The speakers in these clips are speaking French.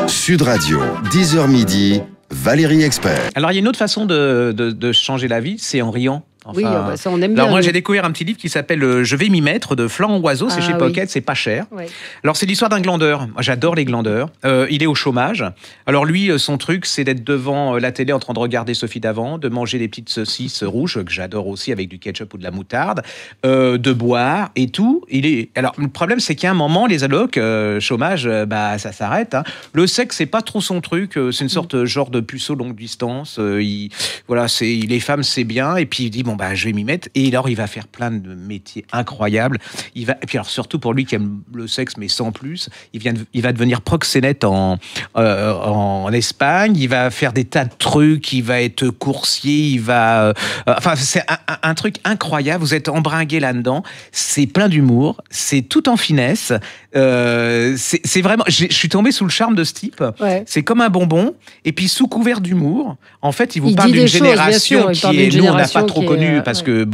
Sud Radio, 10h midi, Valérie Expert. Alors, il y a une autre façon de changer la vie, c'est en riant. Enfin, oui, ça on aime bien. Alors moi j'ai découvert un petit livre qui s'appelle Je vais m'y mettre de Florent Oiseau, c'est chez Pocket, c'est pas cher. Ouais. Alors c'est l'histoire d'un glandeur, moi j'adore les glandeurs, il est au chômage. Alors lui son truc c'est d'être devant la télé en train de regarder Sophie Davant, de manger des petites saucisses rouges que j'adore aussi avec du ketchup ou de la moutarde, de boire et tout. Alors le problème c'est qu'à un moment les allocs chômage ça s'arrête. Hein. Le sexe c'est pas trop son truc, c'est une sorte genre de puceau longue distance. Les femmes c'est bien et puis il dit je vais m'y mettre. Et alors, il va faire plein de métiers incroyables. Et puis alors, surtout pour lui qui aime le sexe, mais sans plus, il va devenir proxénète en Espagne. Il va faire des tas de trucs. Il va être coursier. C'est un truc incroyable. Vous êtes embringué là-dedans. C'est plein d'humour. C'est tout en finesse. C'est vraiment... Je suis tombé sous le charme de ce type. Ouais. C'est comme un bonbon. Et puis, sous couvert d'humour, en fait, il vous parle d'une génération nous, on n'a pas trop connu parce que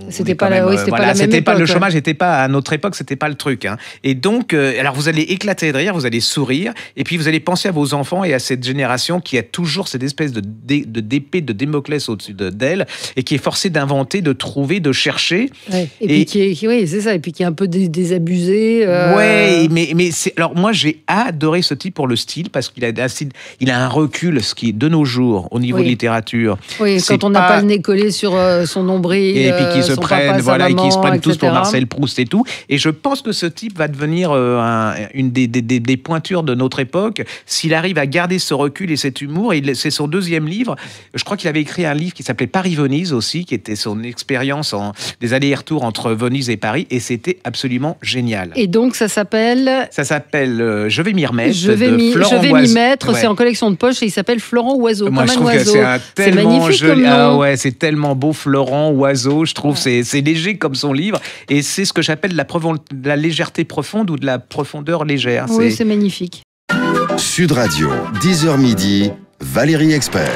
c'était pas la même époque. Le chômage n'était pas à notre époque, c'était pas le truc. Hein. Et donc, alors vous allez éclater de rire, vous allez sourire, et puis vous allez penser à vos enfants et à cette génération qui a toujours cette espèce d'épée de Damoclès au-dessus d'elle et qui est forcée d'inventer, de trouver, de chercher. Ouais. Et puis c'est ça. Et puis qui est un peu désabusé. Ouais, mais alors moi j'ai adoré ce type pour le style parce qu'il a un recul, ce qui est de nos jours au niveau de littérature. Oui, quand on n'a pas le nez collé sur son nombril, et puis qui se prennent, et qui se prennent tous pour etc. Marcel Proust et tout. Et je pense que ce type va devenir une des pointures de notre époque s'il arrive à garder ce recul et cet humour. C'est son deuxième livre. Je crois qu'il avait écrit un livre qui s'appelait Paris-Venise aussi, qui était son expérience des allers-retours entre Venise et Paris, et c'était absolument génial. Et donc ça s'appelle Je vais m'y remettre. Je vais m'y mettre. Ouais. C'est en collection de poche et il s'appelle Florent Oiseau. Moi, comme je trouve oiseau. que c'est magnifique joli. comme nom. C'est tellement beau, Florent Oiseau. Je trouve c'est léger comme son livre et c'est ce que j'appelle de la légèreté profonde ou de la profondeur légère. Oui, c'est magnifique. Sud Radio, 10h midi, Valérie Expert.